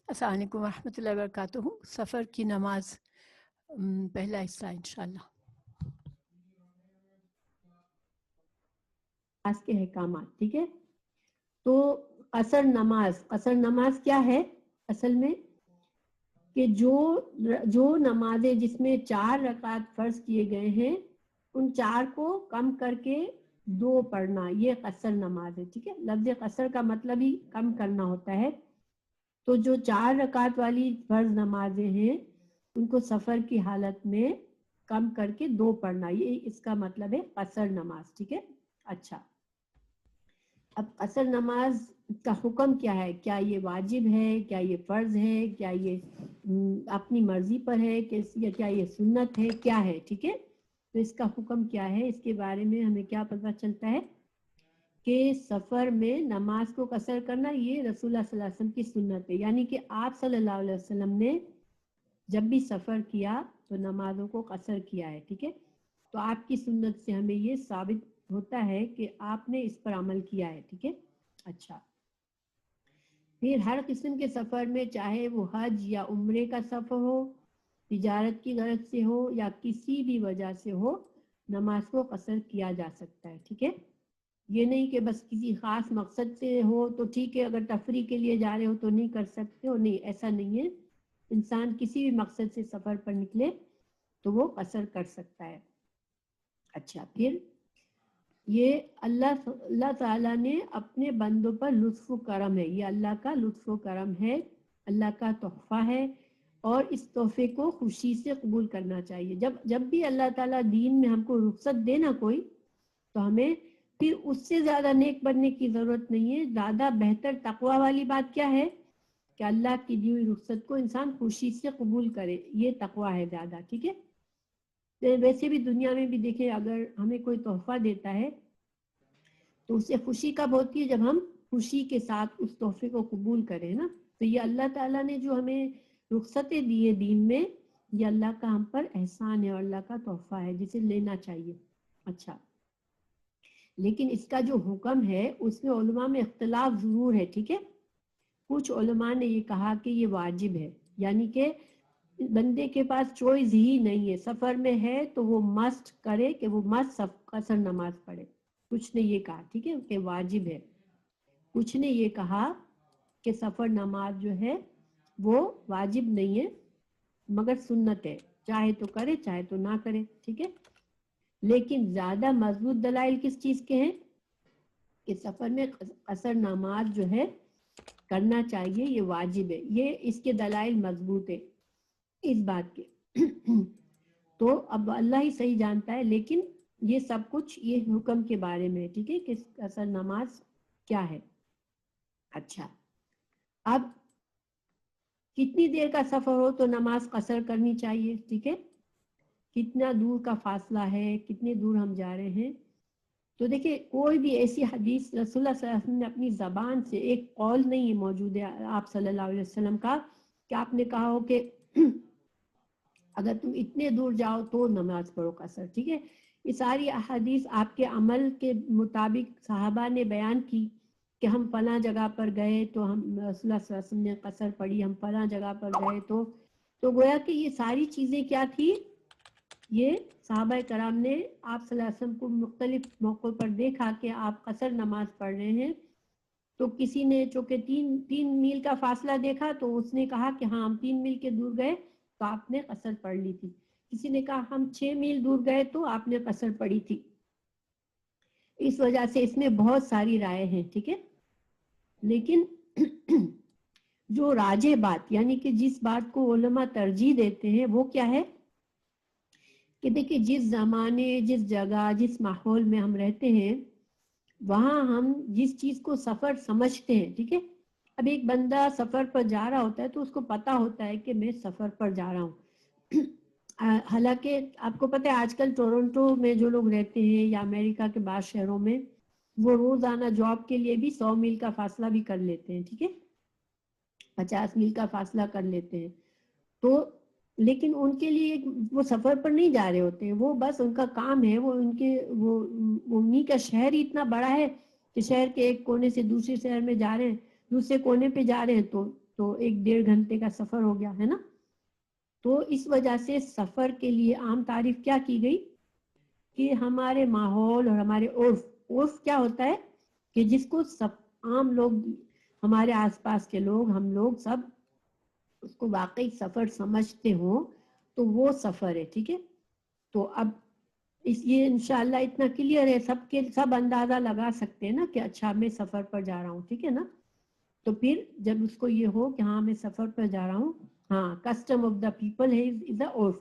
السلام علیکم ورحمۃ اللہ وبرکاتہ. سفر کی نماز پہلا حصہ انشاءاللہ. نماز کے احکامات. ٹھیک ہے، تو قصر نماز کیا ہے اصل میں؟ کہ جو نمازیں جس میں 4 رکعت فرض کیے گئے ہیں ان 4 کو کم کر کے 2 پڑھنا، یہ قصر نماز ہے. ٹھیک ہے، لفظ قصر کا مطلب ہی کم کرنا ہوتا ہے. تو جو 4 رکعت والی فرض نمازیں ہیں ان کو سفر کی حالت میں کم کر کے 2 پڑھنا، یہ اس کا مطلب ہے قصر نماز. ٹھیک ہے. اچھا، اب قصر نماز کا حکم کیا ہے؟ کیا یہ واجب ہے؟ کیا یہ فرض ہے؟ کیا یہ اپنی مرضی پر ہے؟ کیا یہ سنت ہے؟ کیا ہے؟ ٹھیک ہے، تو اس کا حکم کیا ہے؟ اس کے بارے میں ہمیں کیا پتہ چلتا ہے کہ سفر میں نماز کو قصر کرنا یہ رسول اللہ صلی اللہ علیہ وسلم کی سنت ہے. یعنی کہ آپ صلی اللہ علیہ وسلم نے جب بھی سفر کیا تو نمازوں کو قصر کیا ہے. ٹھیک ہے، تو آپ کی سنت سے ہمیں یہ ثابت ہوتا ہے کہ آپ نے اس پر عمل کیا ہے. ٹھیک ہے. اچھا، پھر ہر قسم کے سفر میں چاہے وہ حج یا عمرے کا سفر ہو، تجارت کی غرض سے ہو یا کسی بھی وجہ سے ہو، نماز کو قصر کیا جا سکتا ہے. ٹھیک ہے، یہ نہیں کہ بس کسی خاص مقصد سے ہو تو ٹھیک ہے، اگر تفریح کے لیے جا رہے ہو تو نہیں کر سکتے ہو، نہیں، ایسا نہیں ہے. انسان کسی بھی مقصد سے سفر پر نکلے تو وہ قصر کر سکتا ہے. اچھا، پھر یہ اللہ تعالیٰ نے اپنے بندوں پر لطف و کرم ہے، یہ اللہ کا لطف و کرم ہے، اللہ کا تحفہ ہے، اور اس تحفے کو خوشی سے قبول کرنا چاہیے. جب بھی اللہ تعالیٰ دین میں ہم کو رخصت دینا کوئی، تو ہمیں پھر اس سے زیادہ نیک بننے کی ضرورت نہیں ہے. زیادہ بہتر تقوی والی بات کیا ہے کہ اللہ کی دی ہوئی رخصت کو انسان خوشی سے قبول کرے، یہ تقوی ہے زیادہ. ٹھیک ہے، ویسے بھی دنیا میں بھی دیکھیں، اگر ہمیں کوئی تحفہ دیتا ہے تو اسے خوشی کب ہوتی ہے؟ جب ہم خوشی کے ساتھ اس تحفے کو قبول کریں نا. تو یہ اللہ تعالیٰ نے جو ہمیں رخصتیں دی ہے دین میں، یہ اللہ کا ہم پر احسان ہے اور اللہ کا تحفہ ہے جسے لینا چاہیے. اچھا، لیکن اس کا جو حکم ہے اس میں علماء میں اختلاف ضرور ہے. ٹھیک ہے، کچھ علماء نے یہ کہا کہ یہ واجب ہے، یعنی کہ بندے کے پاس چوائس ہی نہیں ہے، سفر میں ہے تو وہ مسٹ کرے کہ وہ مسٹ قصر نماز پڑھے. کچھ نے یہ کہا، ٹھیک ہے، کہ واجب ہے. کچھ نے یہ کہا کہ سفر نماز جو ہے وہ واجب نہیں ہے مگر سنت ہے، چاہے تو کرے چاہے تو نہ کرے. ٹھیک ہے، لیکن زیادہ مضبوط دلائل کس چیز کے ہیں کہ سفر میں قصر نماز جو ہے کرنا چاہیے، یہ واجب ہے. یہ اس کے دلائل مضبوط ہے اس بات کے. تو اب اللہ ہی صحیح جانتا ہے، لیکن یہ سب کچھ یہ حکم کے بارے میں. ٹھیک ہے، کہ قصر نماز کیا ہے. اچھا، اب کتنی دیر کا سفر ہو تو نماز قصر کرنی چاہیے. ٹھیک ہے، کتنا دور کا فاصلہ ہے، کتنے دور ہم جا رہے ہیں. تو دیکھیں، کوئی بھی ایسی حدیث رسول اللہ صلی اللہ علیہ وسلم نے اپنی زبان سے ایک قول نہیں موجود ہے آپ صلی اللہ علیہ وسلم کا کہ آپ نے کہا ہو کہ اگر تم اتنے دور جاؤ تو نماز پڑھو قصر. ٹھیک ہے، یہ ساری احادیث آپ کے عمل کے مطابق صحابہ نے بیان کی کہ ہم فلاں جگہ پر گئے تو ہم رسول اللہ صلی اللہ علیہ وسلم نے قصر پڑھی، ہم فلاں جگہ پر گئے تو گویا کہ یہ ساری چیزیں کیا تھی؟ یہ صحابہ کرام نے آپ صلی اللہ علیہ وسلم کو مختلف موقعوں پر دیکھا کہ آپ قصر نماز پڑھ رہے ہیں. تو کسی نے چونکہ 3 میل کا فاصلہ دیکھا تو اس نے کہا کہ ہاں ہم 3 میل کے دور گئے تو آپ نے قصر پڑھ لی تھی. کسی نے کہا ہم 6 میل دور گئے تو آپ نے قصر پڑھی تھی. اس وجہ سے اس میں بہت ساری رائے ہیں. ٹھیک ہے، لیکن جو راجح بات، یعنی کہ جس بات کو علماء ترجیح دیتے ہیں وہ کیا ہے کہ دیکھیں جس زمانے، جس جگہ، جس ماحول میں ہم رہتے ہیں وہاں ہم جس چیز کو سفر سمجھتے ہیں. ٹھیک ہے، اب ایک بندہ سفر پر جا رہا ہوتا ہے تو اس کو پتا ہوتا ہے کہ میں سفر پر جا رہا ہوں. حالانکہ آپ کو پتہ ہے آج کل ٹورنٹو میں جو لوگ رہتے ہیں یا امریکہ کے بعض شہروں میں وہ روزانہ جاب کے لیے بھی 100 میل کا فاصلہ بھی کر لیتے ہیں. ٹھیک ہے، 50 میل کا فاصلہ کر لیتے ہیں. تو لیکن ان کے لیے وہ سفر پر نہیں جا رہے ہوتے ہیں، وہ بس ان کا کام ہے، وہ انہی کا شہر ہی اتنا بڑا ہے کہ شہر کے ایک کونے سے دوسرے شہر میں جا رہے ہیں، دوسرے کونے پہ جا رہے ہیں تو تو 1-1.5 گھنٹے کا سفر ہو گیا ہے نا. تو اس وجہ سے سفر کے لیے عام تعریف کیا کی گئی کہ ہمارے ماحول اور ہمارے عرف کیا ہوتا ہے کہ جس کو سب عام لوگ، ہمارے آس پاس کے لوگ، ہم لوگ سب اس کو واقعی سفر سمجھتے ہوں تو وہ سفر ہے. ٹھیک ہے. تو اب یہ انشاءاللہ اتنا کلیئر ہے، سب اندازہ لگا سکتے ہیں نا کہ اچھا میں سفر پر جا رہا ہوں. ٹھیک ہے نا. تو پھر جب اس کو یہ ہو کہ ہاں میں سفر پر جا رہا ہوں، ہاں کسٹم آف دا پیپل ہے از عرف،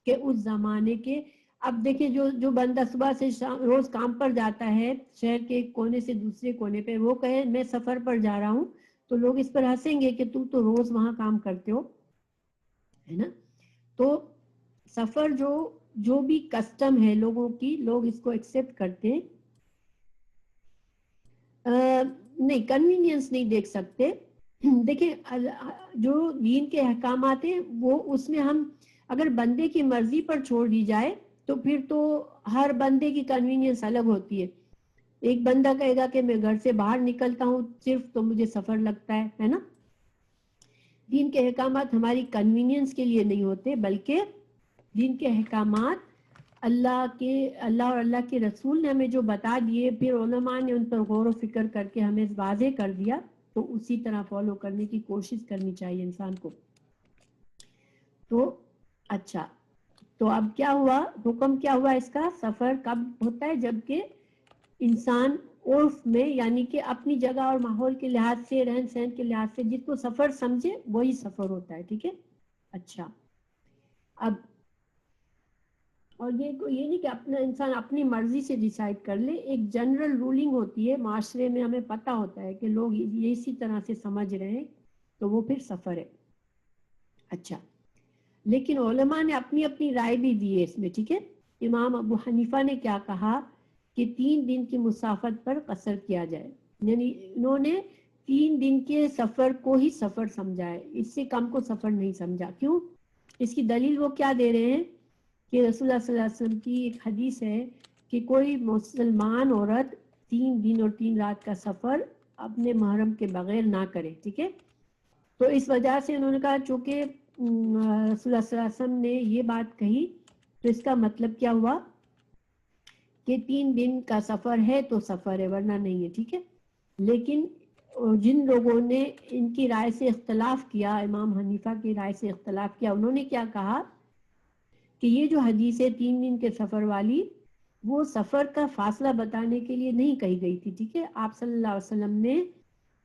کہ اس زمانے کے. اب دیکھیں جو بندہ صبح سے روز کام پر جاتا ہے شہر کے ایک کونے سے دوسرے کونے پہ، وہ کہے میں سفر پر جا رہا ہوں تو لوگ اس پر ہنسیں گے کہ تم تو روز وہاں کام کرتے ہو، ہے نا. تو سفر جو بھی کسٹم ہے لوگوں کی، لوگ اس کو ایکسپٹ کرتے ہیں. نہیں، کنوینئنس نہیں دیکھ سکتے. دیکھیں جو دین کے احکامات ہیں وہ اس میں ہم اگر بندے کی مرضی پر چھوڑ دی جائے تو پھر تو ہر بندے کی کنوینئنس الگ ہوتی ہے. ایک بندہ کہے گا کہ میں گھر سے باہر نکلتا ہوں صرف تو مجھے سفر لگتا ہے نا. دین کے احکامات ہماری کنوینئنس کے لیے نہیں ہوتے، بلکہ دین کے احکامات اللہ اور اللہ کے رسول نے ہمیں جو بتا دیے، پھر علماء نے ان پر غور و فکر کر کے ہمیں واضح کر دیا، تو اسی طرح فالو کرنے کی کوشش کرنی چاہیے انسان کو. تو اچھا، تو اب کیا ہوا، حکم کیا ہوا اس کا؟ سفر کب ہوتا ہے؟ جبکہ انسان عرف میں، یعنی کہ اپنی جگہ اور ماحول کے لحاظ سے، رہن سہن کے لحاظ سے جس کو سفر سمجھے وہی سفر ہوتا ہے. ٹھیک ہے. اچھا، اب اور یہ نہیں کہ اپنا انسان اپنی مرضی سے ڈیسائیڈ کر لے. ایک جنرل رولنگ ہوتی ہے معاشرے میں، ہمیں پتہ ہوتا ہے کہ لوگ یہ اسی طرح سے سمجھ رہے ہیں، تو وہ پھر سفر ہے. اچھا، لیکن علماء نے اپنی اپنی رائے بھی دی ہے اس میں. ٹھیک ہے. امام ابو حنیفہ نے کیا کہا کہ 3 دن کی مسافت پر قصر کیا جائے، یعنی انہوں نے 3 دن کے سفر کو ہی سفر سمجھا ہے، اس سے کم کو سفر نہیں سمجھا. کیوں؟ اس کی دلیل وہ کیا دے رہے ہیں کہ رسول اللہ صلی اللہ علیہ وسلم کی ایک حدیث ہے کہ کوئی مسلمان عورت 3 دن اور 3 رات کا سفر اپنے محرم کے بغیر نہ کرے. ٹھیک ہے. تو اس وجہ سے انہوں نے کہا چونکہ رسول اللہ صلی اللہ علیہ وسلم نے یہ بات کہی تو اس کا مطلب کیا ہوا کہ 3 دن کا سفر ہے تو سفر ہے، ورنہ نہیں ہے. ٹھیک ہے. لیکن جن لوگوں نے ان کی رائے سے اختلاف کیا، امام حنیفہ کی رائے سے اختلاف کیا، انہوں نے کیا کہا کہ یہ جو حدیث ہے 3 دن کے سفر والی، وہ سفر کا فاصلہ بتانے کے لیے نہیں کہی گئی تھی. ٹھیک ہے. آپ صلی اللہ علیہ وسلم نے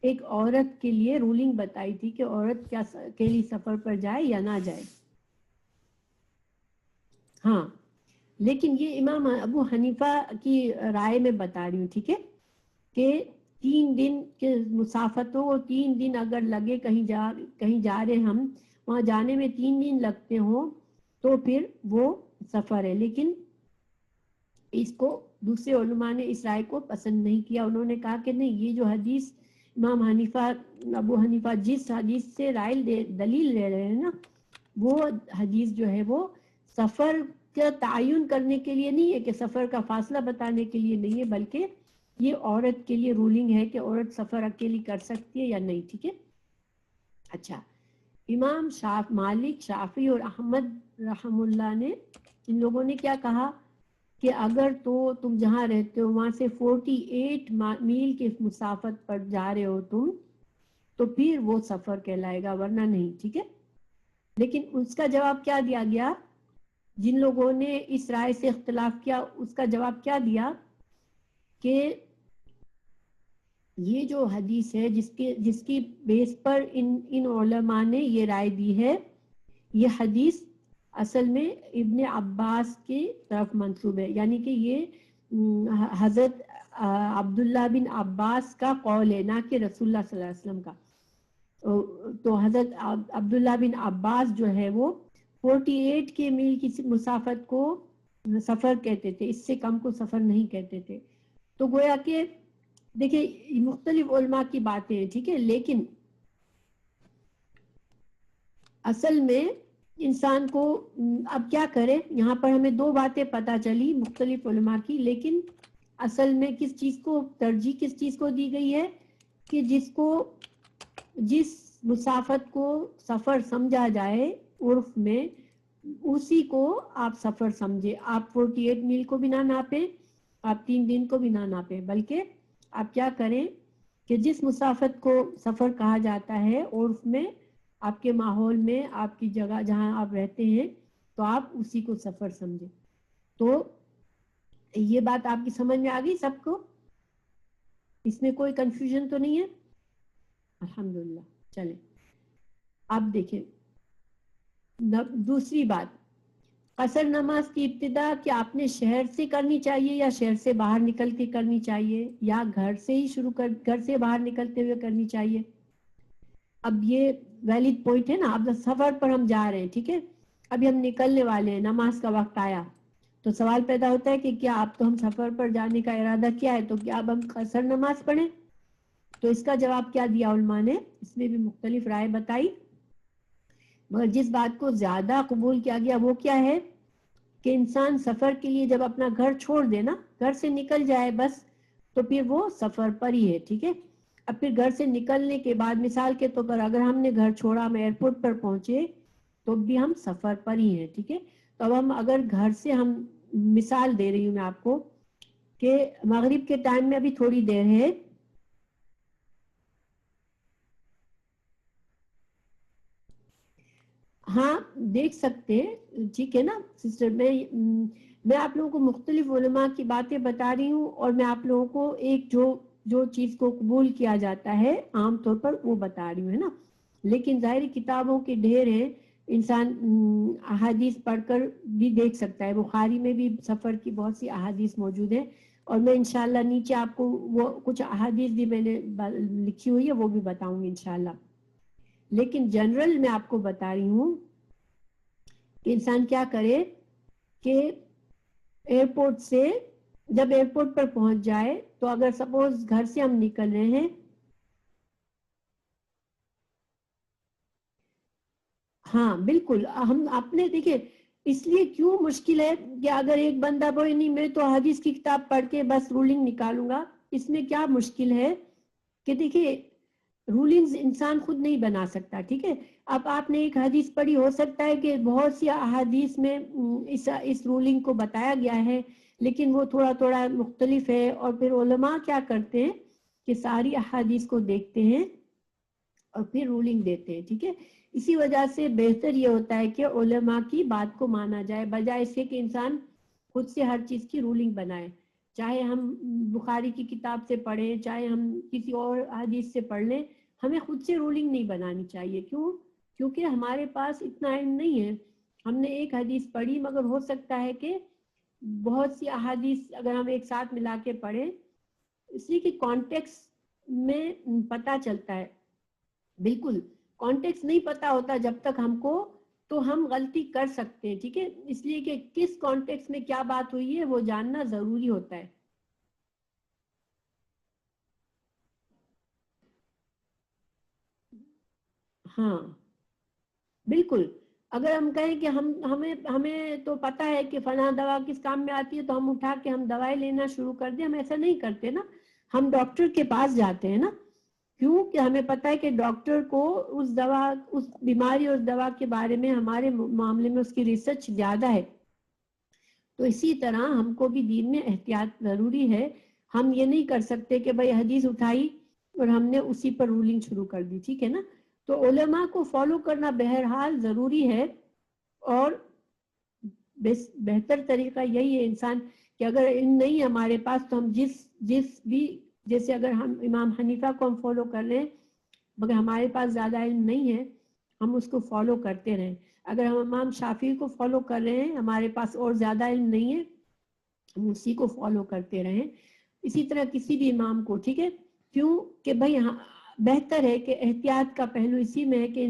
ایک عورت کے لیے رولنگ بتائی تھی کہ عورت کیا اکیلی سفر پر جائے یا نہ جائے. ہاں، لیکن یہ امام ابو حنیفہ کی رائے میں بتا رہی ہوں. ٹھیک ہے. کہ 3 دن کے مسافتوں، 3 دن اگر لگے کہیں جا رہے ہم، وہاں جانے میں 3 دن لگتے ہوں تو پھر وہ سفر ہے. لیکن اس کو دوسرے علماء نے اس رائے کو پسند نہیں کیا. انہوں نے کہا کہ نہیں، یہ جو حدیث امام ابو حنیفہ جس حدیث سے دلیل لے رہے ہیں نا، وہ حدیث جو ہے وہ سفر کا تعین کرنے کے لیے نہیں ہے، کہ سفر کا فاصلہ بتانے کے لیے نہیں ہے، بلکہ یہ عورت کے لیے رولنگ ہے کہ عورت سفر اکیلی کر سکتی ہے یا نہیں. ٹھیک ہے. اچھا، امام مالک، شافعی اور احمد رحم اللہ نے، ان لوگوں نے کیا کہا کہ اگر تو تم جہاں رہتے ہو وہاں سے 48 میل کی مسافت پر جا رہے ہو تم، تو پھر وہ سفر کہلائے گا، ورنہ نہیں. ٹھیک ہے. لیکن اس کا جواب کیا دیا گیا؟ جن لوگوں نے اس رائے سے اختلاف کیا اس کا جواب کیا دیا کہ یہ جو حدیث ہے جس کی بیس پر ان علماء نے یہ رائے دی ہے، یہ حدیث اصل میں ابن عباس کی طرف منسوب ہے، یعنی کہ یہ حضرت عبداللہ بن عباس کا قول ہے، نہ کہ رسول اللہ صلی اللہ علیہ وسلم کا. تو حضرت عبداللہ بن عباس جو ہے وہ 48 کے میل کی مسافت کو سفر کہتے تھے، اس سے کم کو سفر نہیں کہتے تھے. تو گویا کہ دیکھیں مختلف علماء کی باتیں ہیں. ٹھیک ہے. لیکن اصل میں انسان کو اب کیا کرے، یہاں پر ہمیں 2 باتیں پتہ چلی مختلف علماء کی، لیکن اصل میں کس چیز کو ترجیح کس چیز کو دی گئی ہے کہ جس مسافت کو سفر سمجھا جائے عرف میں، اسی کو آپ سفر سمجھے. آپ 48 میل کو بھی نہ ناپیں، آپ 3 دن کو بھی نہ ناپیں، بلکہ آپ کیا کریں کہ جس مسافت کو سفر کہا جاتا ہے عرف میں، آپ کے ماحول میں، آپ کی جگہ جہاں آپ رہتے ہیں، تو آپ اسی کو سفر سمجھیں. تو یہ بات آپ کی سمجھ میں آ گئی سب کو؟ اس میں کوئی کنفیوژن تو نہیں ہے؟ الحمدللہ. چلیں اب دیکھیں دوسری بات، قصر نماز کی ابتدا کیا آپ نے شہر سے کرنی چاہیے یا شہر سے باہر نکل کے کرنی چاہیے، یا گھر سے ہی گھر سے باہر نکلتے ہوئے کرنی چاہیے؟ اب یہ ویلڈ پوائنٹ ہے نا. اب سفر پر ہم جا رہے ہیں، ٹھیک ہے، ابھی ہم نکلنے والے ہیں، نماز کا وقت آیا، تو سوال پیدا ہوتا ہے کہ کیا اب تو ہم سفر پر جانے کا ارادہ کیا ہے، تو کیا اب ہم قصر نماز پڑھیں؟ تو اس کا جواب کیا دیا علماء نے؟ اس میں بھی مختلف رائے بتائی، مگر جس بات کو زیادہ قبول کیا گیا وہ کیا ہے کہ انسان سفر کے لیے جب اپنا گھر چھوڑ دے نا، گھر سے نکل جائے بس، تو پھر وہ سفر پر ہی ہے. ٹھیک ہے، اب پھر گھر سے نکلنے کے بعد مثال کے طور پر اگر ہم نے گھر چھوڑا، ہم ایئرپورٹ پر پہنچے، تو بھی ہم سفر پر ہی ہیں. ٹھیک ہے، تو اب ہم اگر گھر سے، ہم مثال دے رہی ہوں میں آپ کو کہ مغرب کے ٹائم میں ابھی تھوڑی دیر ہے، ہاں دیکھ سکتے ہیں، ٹھیک ہے نا سسٹر. میں آپ لوگوں کو مختلف علماء کی باتیں بتا رہی ہوں، اور میں آپ لوگوں کو ایک جو چیز کو قبول کیا جاتا ہے عام طور پر وہ بتا رہی ہوں، ہے نا. لیکن ظاہری کتابوں کے ڈھیر ہیں، انسان احادیث پڑھ کر بھی دیکھ سکتا ہے. بخاری میں بھی سفر کی بہت سی احادیث موجود ہیں، اور میں انشاءاللہ نیچے آپ کو وہ کچھ احادیث بھی میں نے لکھی ہوئی ہے، وہ بھی بتاؤں گی انشاءاللہ. لیکن جنرل میں آپ کو بتا رہی ہوں کہ انسان کیا کرے کہ ایئرپورٹ سے، جب ایئرپورٹ پر پہنچ جائے، تو اگر سپوز گھر سے ہم نکل رہے ہیں، ہاں بالکل، ہم اپنے دیکھیں اس لیے کیوں مشکل ہے کہ اگر ایک بندہ بولے نہیں میں تو حدیث کی کتاب پڑھ کے بس رولنگ نکالوں گا، اس میں کیا مشکل ہے کہ دیکھیں رولنگز انسان خود نہیں بنا سکتا. ٹھیک ہے، اب آپ نے ایک حدیث پڑھی، ہو سکتا ہے کہ بہت سی احادیث میں اس رولنگ کو بتایا گیا ہے، لیکن وہ تھوڑا تھوڑا مختلف ہے، اور پھر علماء کیا کرتے ہیں کہ ساری احادیث کو دیکھتے ہیں اور پھر رولنگ دیتے ہیں. ٹھیک ہے، اسی وجہ سے بہتر یہ ہوتا ہے کہ علماء کی بات کو مانا جائے، بجائے اس کے کہ انسان خود سے ہر چیز کی رولنگ بنائے. چاہے ہم بخاری کی کتاب سے پڑھیں، چاہے ہم کسی اور حدیث سے پڑھ لیں، ہمیں خود سے رولنگ نہیں بنانی چاہیے. کیونکہ ہمارے پاس اتنا علم نہیں ہے. ہم نے ایک حدیث پڑھی، مگر ہو سکتا ہے کہ بہت سی احادیث اگر ہم ایک ساتھ ملا کے پڑھیں، اس لیے کہ کانٹیکس میں پتہ چلتا ہے. بالکل کانٹیکس نہیں پتا ہوتا جب تک ہم کو، تو ہم غلطی کر سکتے ہیں. ٹھیک ہے، اس لیے کہ کس کانٹیکس میں کیا بات ہوئی ہے وہ جاننا ضروری ہوتا ہے. ہاں بالکل، اگر ہم کہیں کہ ہمیں تو پتا ہے کہ فلاں دوا کس کام میں آتی ہے، تو ہم اٹھا کے ہم دوائی لینا شروع کر دیں. ہم ایسا نہیں کرتے نا، ہم ڈاکٹر کے پاس جاتے ہیں نا. کیوں کہ ہمیں پتا ہے کہ ڈاکٹر کو اس دوا، اس بیماری اور دوا کے بارے میں ہمارے معاملے میں اس کی ریسرچ زیادہ ہے. تو اسی طرح ہم کو بھی دین میں احتیاط ضروری ہے. ہم یہ نہیں کر سکتے کہ بھئی حدیث اٹھائی اور ہم نے اسی پر رولنگ شروع کر دی. ٹھیک ہے نا، تو علماء کو فالو کرنا بہرحال ضروری ہے، اور بہتر طریقہ یہی ہے انسان کہ اگر علم نہیں ہمارے پاس، تو ہم جس بھی، جیسے اگر ہم امام حنیفہ کو ہم فالو کر رہے ہیں، مگر ہمارے پاس زیادہ علم نہیں ہے، ہم اس کو فالو کرتے رہیں. اگر ہم امام شافعی کو فالو کر رہے ہیں، ہمارے پاس اور زیادہ علم نہیں ہے، ہم اسی کو فالو کرتے رہیں. اسی طرح کسی بھی امام کو. ٹھیک ہے، کیوں کہ بھئی بہتر ہے کہ احتیاط کا پہلو اسی میں ہے کہ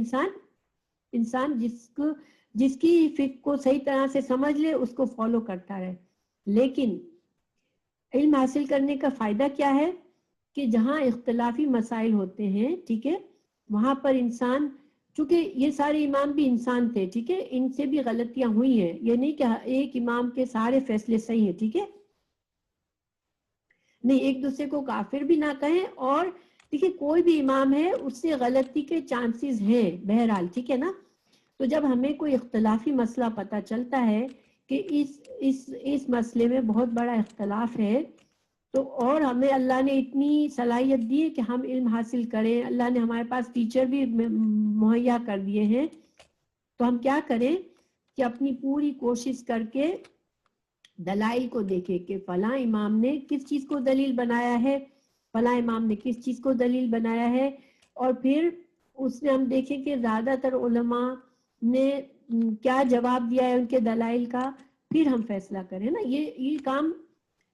انسان جس کی فکر کو صحیح طرح سے سمجھ لے، اس کو فالو کرتا رہے. لیکن علم حاصل کرنے کا فائدہ کیا ہے کہ جہاں اختلافی مسائل ہوتے ہیں، ٹھیک ہے، وہاں پر انسان، چونکہ یہ سارے امام بھی انسان تھے، ٹھیک ہے، ان سے بھی غلطیاں ہوئی ہیں، یہ نہیں کہ ایک امام کے سارے فیصلے صحیح ہیں. ٹھیک ہے، نہیں، ایک دوسرے کو کافر بھی نہ کہیں، اور دیکھیے کوئی بھی امام ہے اس سے غلطی کے چانسز ہیں بہرحال، ٹھیک ہے نا. تو جب ہمیں کوئی اختلافی مسئلہ پتہ چلتا ہے کہ اس مسئلے میں بہت بڑا اختلاف ہے، تو اور ہمیں اللہ نے اتنی صلاحیت دی ہے کہ ہم علم حاصل کریں، اللہ نے ہمارے پاس ٹیچر بھی مہیا کر دیے ہیں، تو ہم کیا کریں کہ اپنی پوری کوشش کر کے دلائل کو دیکھیں کہ فلاں امام نے کس چیز کو دلیل بنایا ہے، فلاں امام نے کس چیز کو دلیل بنایا ہے، اور پھر اس میں ہم دیکھیں کہ زیادہ تر علماء نے کیا جواب دیا ہے ان کے دلائل کا، پھر ہم فیصلہ کریں نا. یہ کام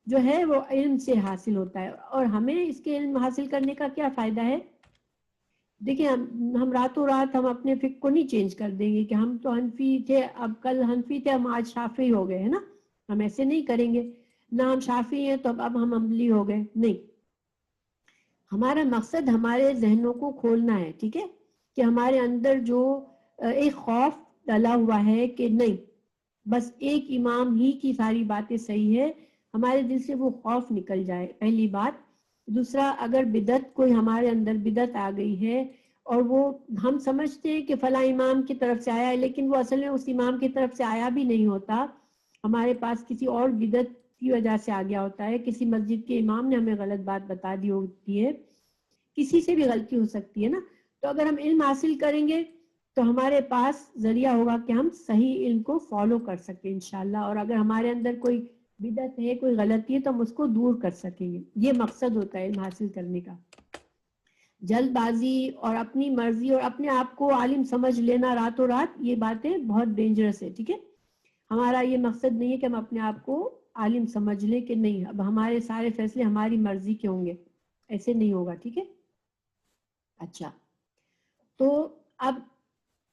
جو ہے وہ علم سے حاصل ہوتا ہے. اور ہمیں اس کے علم حاصل کرنے کا کیا فائدہ ہے؟ دیکھیں ہم راتوں رات ہم اپنے فقہ کو نہیں چینج کر دیں گے کہ ہم تو حنفی تھے، اب کل حنفی تھے، ہم آج شافعی ہو گئے ہیں نا. ہم ایسے نہیں کریں گے. نہ ہم شافعی ہیں تو اب ہم حنبلی ہو گئے، نہیں. ہمارا مقصد ہمارے ذہنوں کو کھولنا ہے، ٹھیک ہے، کہ ہمارے اندر جو ایک خوف ڈلا ہوا ہے کہ نہیں بس ایک امام ہی کی ساری باتیں صحیح ہے، ہمارے دل سے وہ خوف نکل جائے، پہلی بات. دوسرا، اگر بدعت کوئی ہمارے اندر بدعت آ گئی ہے اور وہ ہم سمجھتے ہیں کہ فلاں امام کی طرف سے آیا ہے، لیکن وہ اصل میں اس امام کی طرف سے آیا بھی نہیں ہوتا، ہمارے پاس کسی اور بدعت کی وجہ سے آ گیا ہوتا ہے، کسی مسجد کے امام نے ہمیں غلط بات بتا دی ہوتی ہے، کسی سے بھی غلطی ہو سکتی ہے نا. تو اگر ہم علم حاصل کریں گے تو ہمارے پاس ذریعہ ہوگا کہ ہم صحیح علم کو فالو کر سکیں انشاءاللہ. اور اگر ہمارے اندر کوئی بدعت ہے، کوئی غلطی ہے، تو ہم اس کو دور کر سکیں گے. یہ مقصد ہوتا ہے علم حاصل کرنے کا. جلد بازی اور اپنی مرضی اور اپنے آپ کو عالم سمجھ لینا راتوں رات، یہ باتیں بہت ڈینجرس ہے، ٹھیک ہے. ہمارا یہ مقصد نہیں ہے کہ ہم اپنے آپ کو عالم سمجھ لیں کہ نہیں اب ہمارے سارے فیصلے ہماری مرضی کے ہوں گے، ایسے نہیں ہوگا، ٹھیک ہے. اچھا، تو اب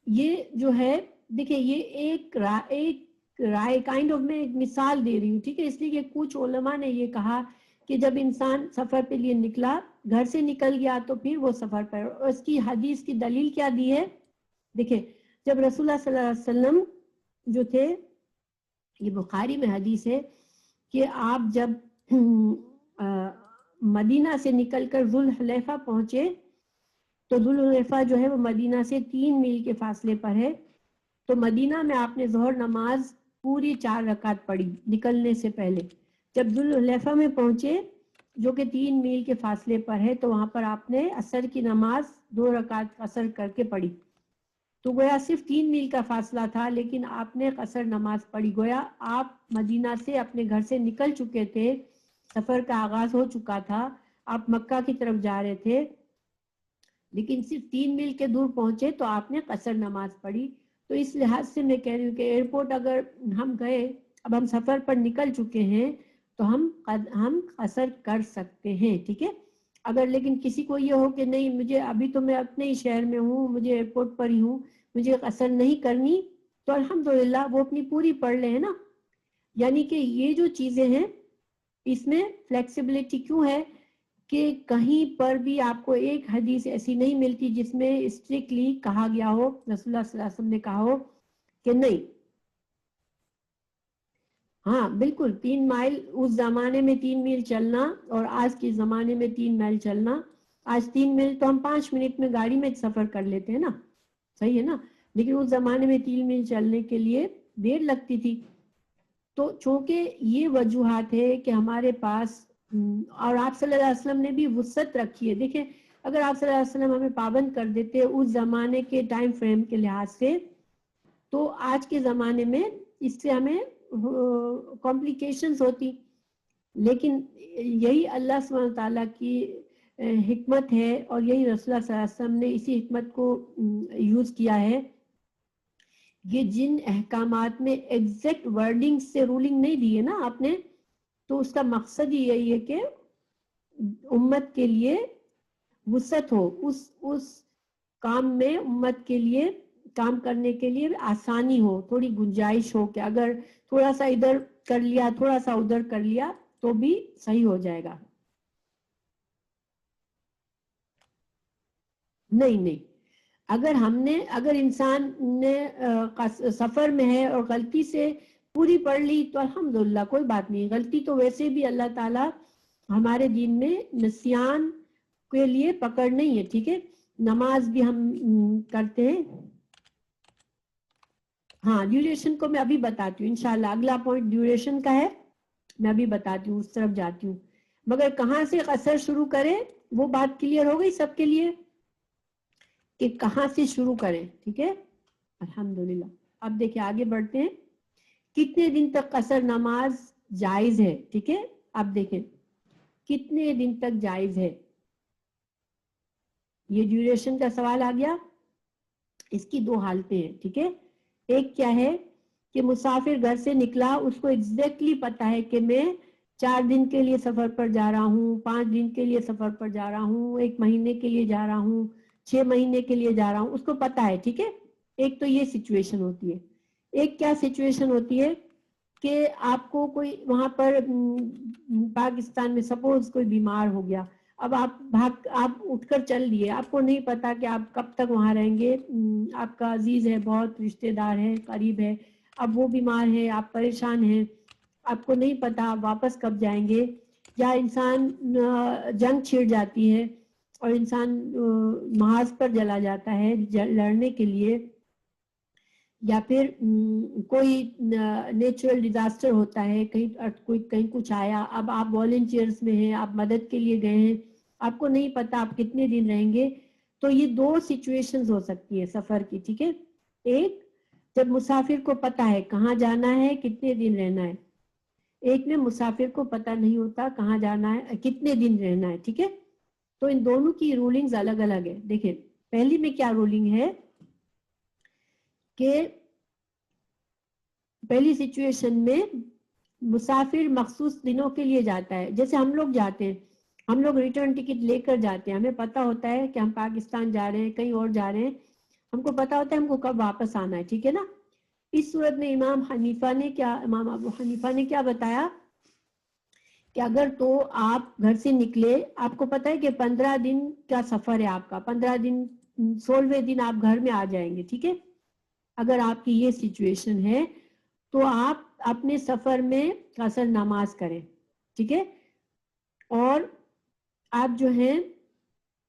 یہ جو ہے دیکھیں یہ ایک رائے کائنڈ آف میں ایک مثال دے رہی ہوں، ٹھیک ہے. اس لیے کہ کچھ علماء نے یہ کہا کہ جب انسان سفر کے لیے نکلا، گھر سے نکل گیا، تو پھر وہ سفر پر، اور اس کی حدیث کی دلیل کیا دی ہے؟ دیکھیں جب رسول اللہ صلی اللہ علیہ وسلم جو تھے، یہ بخاری میں حدیث ہے کہ آپ جب مدینہ سے نکل کر ذوالحلیفہ پہنچے، تو ذوالحلیفہ جو ہے وہ مدینہ سے 3 میل کے فاصلے پر ہے. تو مدینہ میں آپ نے ظہر نماز پوری 4 رکعت پڑھی نکلنے سے پہلے. جب ذوالحلیفہ میں پہنچے جو کہ 3 میل کے فاصلے پر ہے، تو وہاں پر آپ نے عصر کی نماز 2 رکعت قصر کر کے پڑھی. تو گویا صرف 3 میل کا فاصلہ تھا، لیکن آپ نے قصر نماز پڑھی. گویا آپ مدینہ سے اپنے گھر سے نکل چکے تھے، سفر کا آغاز ہو چکا تھا، آپ مکہ کی طرف جا رہے تھے، لیکن صرف 3 میل کے دور پہنچے تو آپ نے قصر نماز پڑھی. تو اس لحاظ سے میں کہہ رہی ہوں کہ ایئرپورٹ اگر ہم گئے، اب ہم سفر پر نکل چکے ہیں، تو ہم قصر کر سکتے ہیں، ٹھیک ہے. اگر لیکن کسی کو یہ ہو کہ نہیں مجھے ابھی تو میں اپنے ہی شہر میں ہوں، مجھے ایئرپورٹ پر ہی ہوں، مجھے قصر نہیں کرنی، تو الحمدللہ وہ اپنی پوری پڑھ لے، ہے نا. یعنی کہ یہ جو چیزیں ہیں اس میں فلیکسیبلٹی کیوں ہے کہ کہیں پر بھی آپ کو ایک حدیث ایسی نہیں ملتی جس میں اسٹرکٹلی کہا گیا ہو، رسول اللہ صلی اللہ علیہ وسلم نے کہا ہو کہ نہیں. ہاں بالکل 3 مائل اس زمانے میں 3 میل چلنا اور آج کے زمانے میں 3 میل چلنا، آج 3 میل تو ہم 5 منٹ میں گاڑی میں سفر کر لیتے ہیں نا، صحیح ہے نا، لیکن اس زمانے میں 3 میل چلنے کے لیے دیر لگتی تھی. تو چونکہ یہ وجوہات ہے کہ ہمارے پاس، اور آپ صلی اللہ علیہ وسلم نے بھی وسعت رکھی ہے. دیکھیں اگر آپ صلی اللہ علیہ وسلم ہمیں پابند کر دیتے اس زمانے کے ٹائم فریم کے لحاظ سے، تو آج کے زمانے میں اس سے ہمیں کمپلیکیشنز ہوتی. لیکن یہی اللہ سبحانہ وتعالیٰ کی حکمت ہے، اور یہی رسول اللہ صلی اللہ علیہ وسلم نے اسی حکمت کو یوز کیا ہے. یہ جن احکامات میں ایگزیکٹ ورڈنگ سے رولنگ نہیں دی ہے نا آپ نے، تو اس کا مقصد ہی یہی ہے کہ امت کے لیے وسعت ہو، اس کام میں امت کے لیے کام کرنے کے لیے آسانی ہو، تھوڑی گنجائش ہو کہ اگر تھوڑا سا ادھر کر لیا، تھوڑا سا ادھر کر لیا تو بھی صحیح ہو جائے گا. نہیں اگر انسان نے سفر میں ہے اور غلطی سے پوری پڑھ لی تو الحمدللہ کوئی بات نہیں. غلطی تو ویسے بھی اللہ تعالیٰ ہمارے دین میں نسیان کے لیے پکڑ نہیں ہے، ٹھیک ہے. نماز بھی ہم کرتے ہیں. ہاں ڈیوریشن کو میں ابھی بتاتی ہوں انشاءاللہ. اگلا پوائنٹ ڈیوریشن کا ہے، میں ابھی بتاتی ہوں، اس طرف جاتی ہوں. مگر کہاں سے قصر شروع کریں وہ بات کلیئر ہو گئی سب کے لیے کہ کہاں سے شروع کریں. ٹھیک ہے الحمدللہ. اب دیکھیں آگے بڑھتے ہیں. کتنے دن تک قصر نماز جائز ہے؟ ٹھیک ہے اب دیکھیں کتنے دن تک جائز ہے. یہ ڈیوریشن کا سوال آ گیا. اس کی دو حالتیں ہیں. ٹھیک ہے ایک کیا ہے کہ مسافر گھر سے نکلا، اس کو ایگزیکٹلی پتا ہے کہ میں 4 دن کے لیے سفر پر جا رہا ہوں، 5 دن کے لیے سفر پر جا رہا ہوں، 1 مہینے کے لیے جا رہا ہوں، 6 مہینے کے لیے جا رہا ہوں، اس کو پتا ہے. ٹھیک ہے ایک تو یہ سچویشن ہوتی ہے. ایک کیا سچویشن ہوتی ہے کہ آپ کو کوئی وہاں پر پاکستان میں سپوز کوئی بیمار ہو گیا، اب آپ اٹھ کر چل دیے، آپ کو نہیں پتا کہ آپ کب تک وہاں رہیں گے. آپ کا عزیز ہے، بہت رشتہ دار ہے، قریب ہے، اب وہ بیمار ہے، آپ پریشان ہیں، آپ کو نہیں پتا آپ واپس کب جائیں گے. یا انسان جنگ چھڑ جاتی ہے اور انسان محاذ پر چلا جاتا ہے لڑنے کے لیے، یا پھر کوئی نیچرل ڈیزاسٹر ہوتا ہے، کہیں کچھ آیا، اب آپ والنٹیئرز میں ہیں، آپ مدد کے لیے گئے ہیں، آپ کو نہیں پتا آپ کتنے دن رہیں گے. تو یہ 2 سچویشنز ہو سکتی ہے سفر کی. ٹھیک ہے ایک جب مسافر کو پتا ہے کہاں جانا ہے، کتنے دن رہنا ہے. ایک میں مسافر کو پتا نہیں ہوتا کہاں جانا ہے، کتنے دن رہنا ہے. ٹھیک ہے تو ان دونوں کی رولنگز الگ الگ ہے. دیکھیں پہلی میں کیا رولنگ ہے کہ پہلی سچویشن میں مسافر مخصوص دنوں کے لیے جاتا ہے. جیسے ہم لوگ جاتے ہیں، ہم لوگ ریٹرن ٹکٹ لے کر جاتے ہیں، ہمیں پتا ہوتا ہے کہ ہم پاکستان جا رہے ہیں، کہیں اور جا رہے ہیں، ہم کو پتا ہوتا ہے ہم کو کب واپس آنا ہے. ٹھیک ہے نا. اس صورت میں امام ابو حنیفہ نے کیا بتایا کہ اگر تو آپ گھر سے نکلے، آپ کو پتا ہے کہ 15 دن کا سفر ہے آپ کا، 15 دن 16ویں دن آپ گھر میں آ جائیں گے. ٹھیک ہے اگر آپ کی یہ سچویشن ہے تو آپ اپنے سفر میں قصر نماز کریں. ٹھیک ہے اور آپ جو ہیں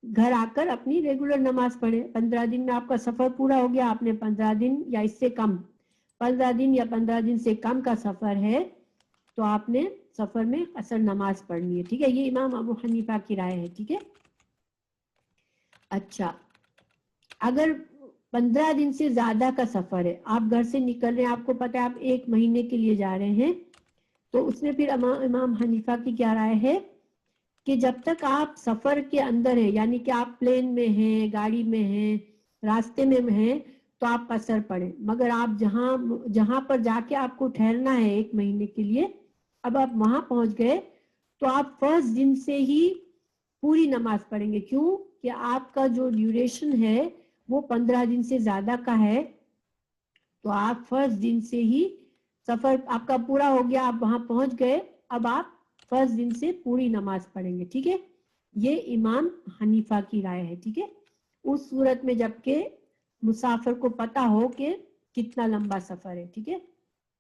گھر آ کر اپنی ریگولر نماز پڑھیں. 15 دن میں آپ کا سفر پورا ہو گیا، آپ نے 15 دن یا اس سے کم 15 دن یا 15 دن سے کم کا سفر ہے تو آپ نے سفر میں قصر نماز پڑھنی ہے. ٹھیک ہے یہ امام ابو حنیفہ کی رائے ہے. ٹھیک ہے اچھا اگر 15 دن سے زیادہ کا سفر ہے، آپ گھر سے نکل رہے ہیں، آپ کو پتا ہے آپ 1 مہینے کے لیے جا رہے ہیں، تو اس میں پھر امام حنیفہ کی کیا رائے ہے کہ جب تک آپ سفر کے اندر ہیں، یعنی کہ آپ پلین میں ہیں، گاڑی میں ہیں، راستے میں ہیں، تو آپ قصر پڑھیں. مگر آپ جہاں پر جا کے آپ کو ٹھہرنا ہے 1 مہینے کے لیے، اب آپ وہاں پہنچ گئے تو آپ فرسٹ دن سے ہی پوری نماز پڑھیں گے. کیوں کہ آپ کا جو ڈیوریشن ہے وہ 15 دن سے زیادہ کا ہے، تو آپ فرسٹ دن سے ہی سفر آپ کا پورا ہو گیا، آپ وہاں پہنچ گئے، اب آپ فرسٹ دن سے پوری نماز پڑھیں گے. ٹھیک ہے یہ امام حنیفہ کی رائے ہے. ٹھیک ہے اس صورت میں جبکہ مسافر کو پتا ہو کہ کتنا لمبا سفر ہے. ٹھیک ہے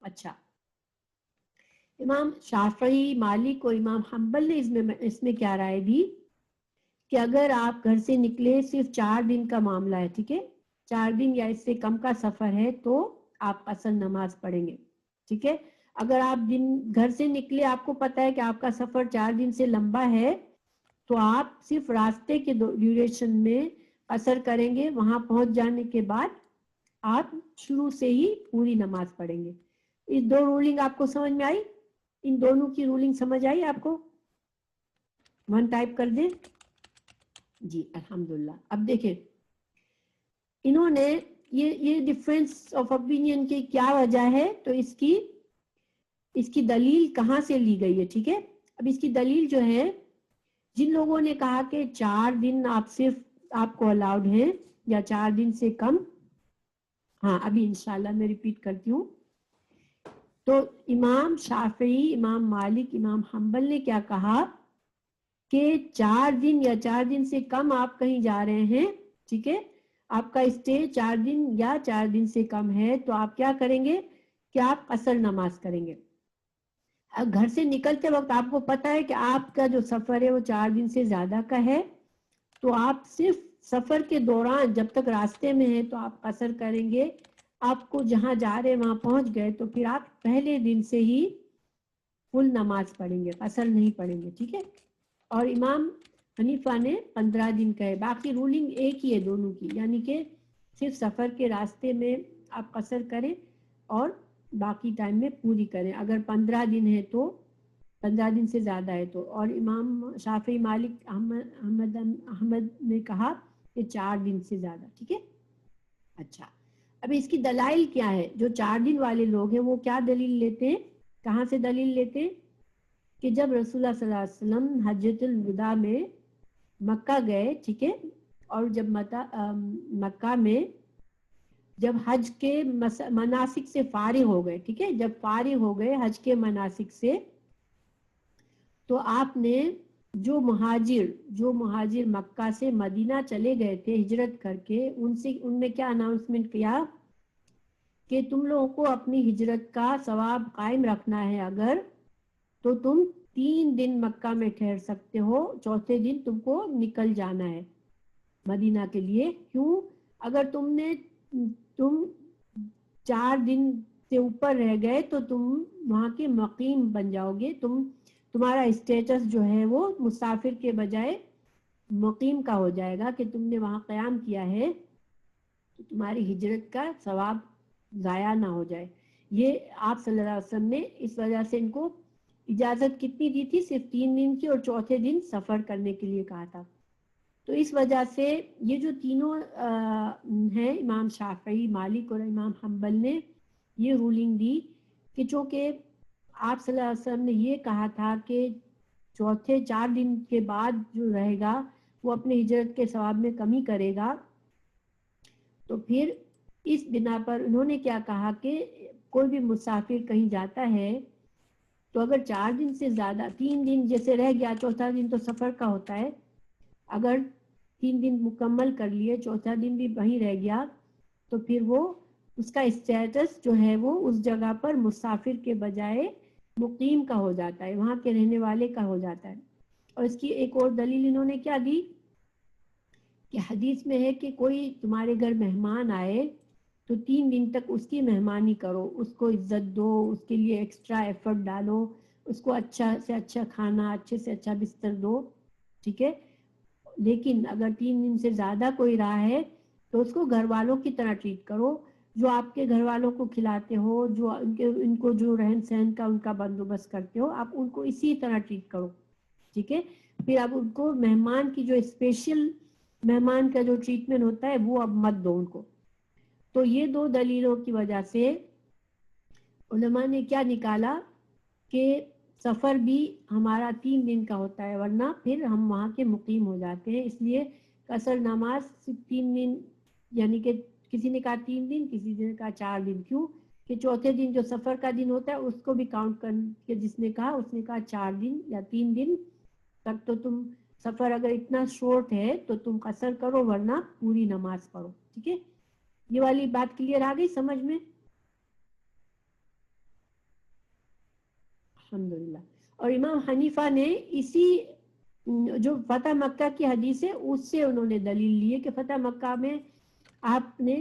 اچھا امام شافعی، مالک اور امام حنبل نے اس میں کیا رائے دی کہ اگر آپ گھر سے نکلے صرف 4 دن کا معاملہ ہے، ٹھیک ہے 4 دن یا اس سے کم کا سفر ہے تو آپ قصر نماز پڑھیں گے. ٹھیک ہے اگر آپ گھر سے نکلے، آپ کو پتا ہے کہ آپ کا سفر 4 دن سے لمبا ہے، تو آپ صرف راستے کے ڈیوریشن میں قصر کریں گے، وہاں پہنچ جانے کے بعد آپ شروع سے ہی پوری نماز پڑھیں گے. اس 2 رولنگ آپ کو سمجھ میں آئی؟ ان دونوں کی رولنگ سمجھ آئی آپ کو؟ 1 ٹائپ کر دیں. جی الحمدللہ. اب دیکھیں انہوں نے یہ ڈیفرنس آف اوپینین کی کیا وجہ ہے، تو اس کی دلیل کہاں سے لی گئی ہے. ٹھیک ہے اب اس کی دلیل جو ہے، جن لوگوں نے کہا کہ 4 دن آپ کو الاؤڈ ہیں یا 4 دن سے کم، ہاں ابھی انشاءاللہ میں ریپیٹ کرتی ہوں. تو امام شافعی، امام مالک، امام حنبل نے کیا کہا کہ 4 دن یا 4 دن سے کم آپ کہیں جا رہے ہیں، ٹھیک ہے آپ کا اسٹے 4 دن یا 4 دن سے کم ہے، تو آپ کیا کریں گے کہ آپ قصر نماز کریں گے. گھر سے نکلتے وقت آپ کو پتا ہے کہ آپ کا جو سفر ہے وہ 4 دن سے زیادہ کا ہے، تو آپ صرف سفر کے دوران جب تک راستے میں ہیں تو آپ قصر کریں گے. آپ کو جہاں جا رہے وہاں پہنچ گئے تو پھر آپ پہلے دن سے ہی فل نماز پڑھیں گے, قصر نہیں پڑھیں گے, ٹھیک ہے. اور امام حنیفہ نے 15 دن کہے. باقی رولنگ ایک ہی ہے دونوں کی, یعنی کہ صرف سفر کے راستے میں آپ قصر کریں اور باقی ٹائم میں پوری کریں. اگر 15 دن ہے تو 15 دن سے زیادہ ہے تو. اور امام شافعی, مالک, احمد نے کہا کہ 4 دن سے زیادہ, ٹھیک ہے. اچھا, ابھی اس کی دلائل کیا ہے؟ جو 4 دن والے لوگ ہیں وہ کیا دلیل لیتے ہیں, کہاں سے دلیل لیتے ہیں؟ کہ جب رسول اللہ صلی اللہ علیہ وسلم حجۃ الوداع میں مکہ گئے, ٹھیک ہے, اور جب مکہ میں جب حج کے مناسک سے فارغ ہو گئے, ٹھیک ہے, جب فارغ ہو گئے حج کے مناسک سے, تو آپ نے جو مہاجر مکہ سے مدینہ چلے گئے تھے ہجرت کر کے, ان میں کیا اناؤنسمنٹ کیا کہ تم لوگوں کو اپنی ہجرت کا ثواب قائم رکھنا ہے اگر, تو تم 3 دن مکہ میں ٹھہر سکتے ہو, چوتھے دن تم کو نکل جانا ہے مدینہ کے لیے. کیوں؟ اگر تم 4 دن سے اوپر رہ گئے تو تم وہاں کے مقیم بن جاؤ گے, تمہارا اسٹیٹس جو ہے وہ مسافر کے بجائے مقیم کا ہو جائے گا, کہ تم نے وہاں قیام کیا ہے تو تمہاری ہجرت کا ثواب ضائع نہ ہو جائے. یہ آپ صلی اللہ علیہ وسلم نے اس وجہ سے ان کو اجازت کتنی دی تھی؟ صرف 3 دن کی, اور چوتھے دن سفر کرنے کے لیے کہا تھا. تو اس وجہ سے یہ جو تینوں ہیں, امام شافعی, مالک اور امام حنبل نے یہ رولنگ دی کہ چونکہ آپ صلی اللہ علیہ وسلم نے یہ کہا تھا کہ چوتھے 4 دن کے بعد جو رہے گا وہ اپنے ہجرت کے ثواب میں کمی کرے گا, تو پھر اس بنا پر انہوں نے کیا کہا کہ کوئی بھی مسافر کہیں جاتا ہے تو اگر 4 دن سے زیادہ, 3 دن جیسے رہ گیا, چوتھا دن تو سفر کا ہوتا ہے, اگر 3 دن مکمل کر لیے, چوتھا دن بھی وہیں رہ گیا, تو پھر وہ اس کا اسٹیٹس جو ہے وہ اس جگہ پر مسافر کے بجائے مقیم کا ہو جاتا ہے, وہاں کے رہنے والے کا ہو جاتا ہے. اور اس کی ایک اور دلیل انہوں نے کیا دی کہ حدیث میں ہے کہ کوئی تمہارے گھر مہمان آئے تو 3 دن تک اس کی مہمانی کرو, اس کو عزت دو, اس کے لیے ایکسٹرا ایفرٹ ڈالو, اس کو اچھا سے اچھا کھانا, اچھے سے اچھا بستر دو, ٹھیک ہے. لیکن اگر 3 دن سے زیادہ کوئی رہا ہے تو اس کو گھر والوں کی طرح ٹریٹ کرو, جو آپ کے گھر والوں کو کھلاتے ہو, جو ان کو جو رہن سہن کا ان کا بندوبست کرتے ہو, آپ ان کو اسی طرح ٹریٹ کرو, ٹھیک ہے. پھر آپ ان کو مہمان کی جو اسپیشل مہمان کا جو ٹریٹمنٹ ہوتا ہے وہ اب مت دو ان کو. تو یہ 2 دلیلوں کی وجہ سے علماء نے کیا نکالا کہ سفر بھی ہمارا 3 دن کا ہوتا ہے, ورنہ پھر ہم وہاں کے مقیم ہو جاتے ہیں. اس لیے قصر نماز 3 دن, یعنی کہ کسی نے کہا 3 دن, کسی نے کہا 4 دن. کیوں کہ چوتھے دن جو سفر کا دن ہوتا ہے اس کو بھی کاؤنٹ کر کے جس نے کہا, اس نے کہا 4 دن یا 3 دن تک تو تم سفر اگر اتنا شورٹ ہے تو تم قصر کرو, ورنہ پوری نماز پڑھو, ٹھیک ہے. یہ والی بات کلیئر آ گئی سمجھ میں؟ الحمدللہ. اور امام حنیفہ نے اسی جو فتح مکہ کی حدیث ہے اس سے انہوں نے دلیل لی ہے کہ فتح مکہ میں آپ نے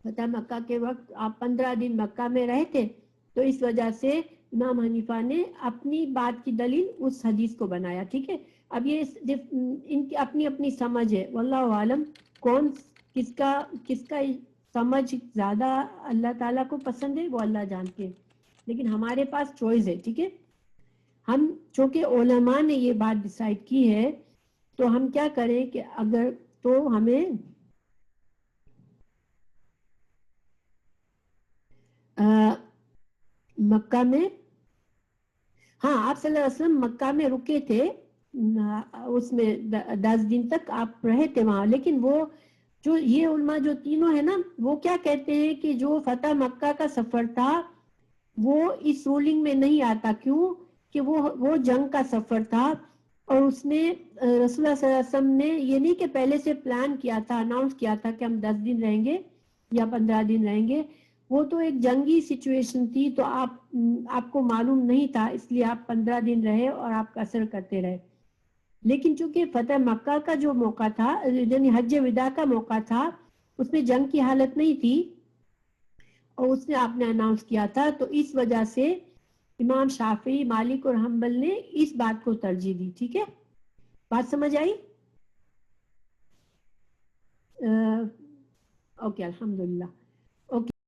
فتح مکہ کے وقت آپ 15 دن مکہ میں رہے تھے, تو اس وجہ سے امام حنیفہ نے اپنی بات کی دلیل اس حدیث کو بنایا, ٹھیک ہے. اب یہ ان کی اپنی اپنی سمجھ ہے, واللہ عالم کون کس کا سمجھ زیادہ اللہ تعالیٰ کو پسند ہے وہ اللہ جانتے ہیں, لیکن ہمارے پاس چوائس ہے, ٹھیک ہے. ہم چونکہ علماء نے یہ بات ڈیسائیڈ کی ہے تو ہم کیا کریں کہ اگر تو ہمیں مکہ میں, ہاں آپ صلی اللہ علیہ وسلم مکہ میں رکے تھے, اس میں 10 دن تک آپ رہے تھے وہاں, لیکن وہ جو یہ علماء جو تینوں ہیں نا وہ کیا کہتے ہیں کہ جو فتح مکہ کا سفر تھا وہ اس رولنگ میں نہیں آتا. کیوں کہ وہ جنگ کا سفر تھا, اور اس میں رسول اللہ صلی اللہ علیہ وسلم نے یہ نہیں کہ پہلے سے پلان کیا تھا, اناؤنس کیا تھا کہ ہم 10 دن رہیں گے یا 15 دن رہیں گے. وہ تو ایک جنگی سچویشن تھی, تو آپ کو معلوم نہیں تھا, اس لیے آپ 15 دن رہے اور آپ قصر کرتے رہے. لیکن چونکہ فتح مکہ کا جو موقع تھا یعنی حج وداع کا موقع تھا اس میں جنگ کی حالت نہیں تھی اور اس نے آپ نے اناؤنس کیا تھا، تو اس وجہ سے امام شافعی، مالک اور حنبل نے اس بات کو ترجیح دی. ٹھیک ہے، بات سمجھ آئی؟ اوکے الحمدللہ.